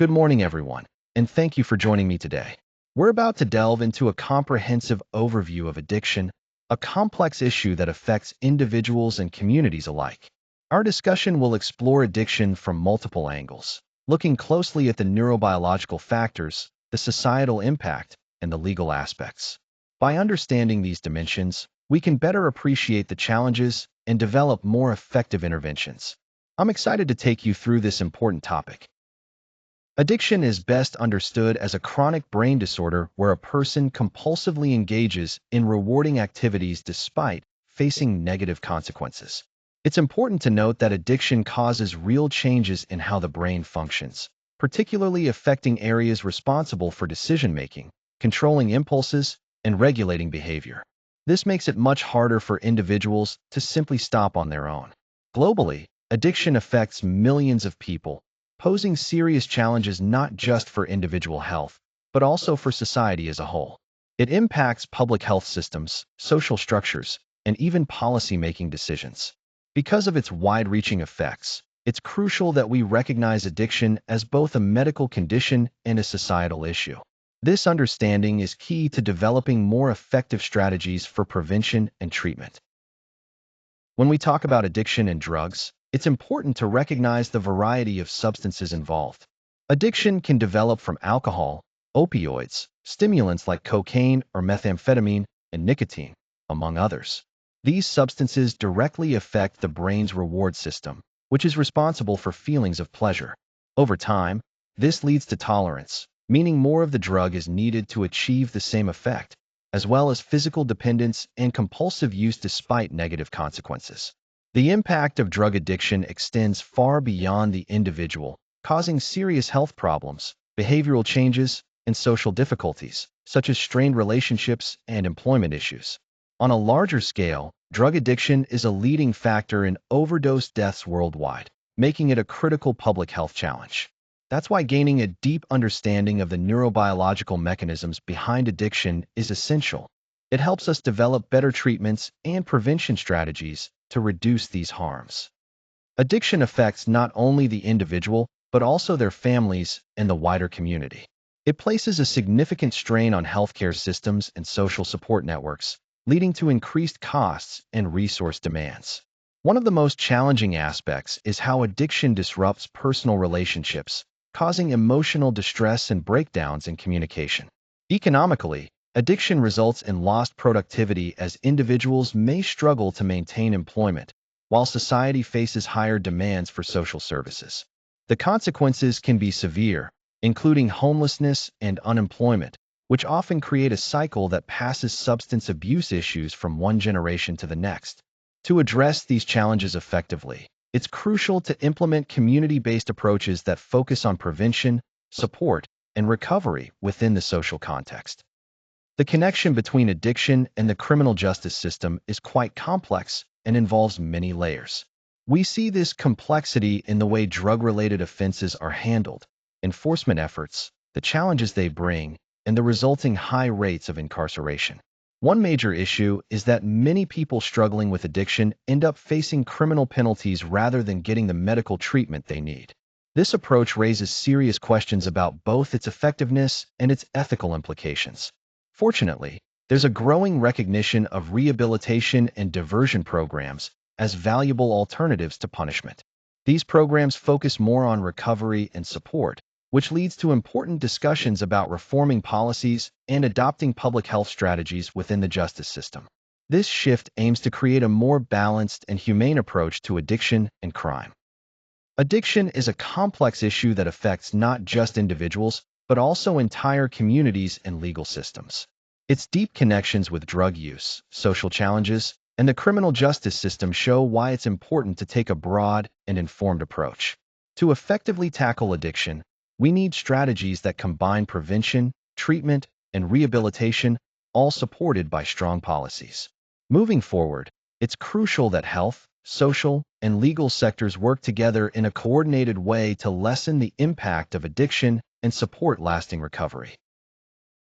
Good morning, everyone, and thank you for joining me today. We're about to delve into a comprehensive overview of addiction, a complex issue that affects individuals and communities alike. Our discussion will explore addiction from multiple angles, looking closely at the neurobiological factors, the societal impact, and the legal aspects. By understanding these dimensions, we can better appreciate the challenges and develop more effective interventions. I'm excited to take you through this important topic. Addiction is best understood as a chronic brain disorder where a person compulsively engages in rewarding activities despite facing negative consequences. It's important to note that addiction causes real changes in how the brain functions, particularly affecting areas responsible for decision-making, controlling impulses, and regulating behavior. This makes it much harder for individuals to simply stop on their own. Globally, addiction affects millions of people, posing serious challenges not just for individual health, but also for society as a whole. It impacts public health systems, social structures, and even policy-making decisions. Because of its wide-reaching effects, it's crucial that we recognize addiction as both a medical condition and a societal issue. This understanding is key to developing more effective strategies for prevention and treatment. When we talk about addiction and drugs, it's important to recognize the variety of substances involved. Addiction can develop from alcohol, opioids, stimulants like cocaine or methamphetamine, and nicotine, among others. These substances directly affect the brain's reward system, which is responsible for feelings of pleasure. Over time, this leads to tolerance, meaning more of the drug is needed to achieve the same effect, as well as physical dependence and compulsive use despite negative consequences. The impact of drug addiction extends far beyond the individual, causing serious health problems, behavioral changes, and social difficulties, such as strained relationships and employment issues. On a larger scale, drug addiction is a leading factor in overdose deaths worldwide, making it a critical public health challenge. That's why gaining a deep understanding of the neurobiological mechanisms behind addiction is essential. It helps us develop better treatments and prevention strategies to reduce these harms. Addiction affects not only the individual, but also their families and the wider community. It places a significant strain on healthcare systems and social support networks, leading to increased costs and resource demands. One of the most challenging aspects is how addiction disrupts personal relationships, causing emotional distress and breakdowns in communication. Economically, addiction results in lost productivity as individuals may struggle to maintain employment, while society faces higher demands for social services. The consequences can be severe, including homelessness and unemployment, which often create a cycle that passes substance abuse issues from one generation to the next. To address these challenges effectively, it's crucial to implement community-based approaches that focus on prevention, support, and recovery within the social context. The connection between addiction and the criminal justice system is quite complex and involves many layers. We see this complexity in the way drug-related offenses are handled, enforcement efforts, the challenges they bring, and the resulting high rates of incarceration. One major issue is that many people struggling with addiction end up facing criminal penalties rather than getting the medical treatment they need. This approach raises serious questions about both its effectiveness and its ethical implications. Fortunately, there's a growing recognition of rehabilitation and diversion programs as valuable alternatives to punishment. These programs focus more on recovery and support, which leads to important discussions about reforming policies and adopting public health strategies within the justice system. This shift aims to create a more balanced and humane approach to addiction and crime. Addiction is a complex issue that affects not just individuals, but also entire communities and legal systems. Its deep connections with drug use, social challenges, and the criminal justice system show why it's important to take a broad and informed approach. To effectively tackle addiction, we need strategies that combine prevention, treatment, and rehabilitation, all supported by strong policies. Moving forward, it's crucial that health, social, and legal sectors work together in a coordinated way to lessen the impact of addiction and support lasting recovery.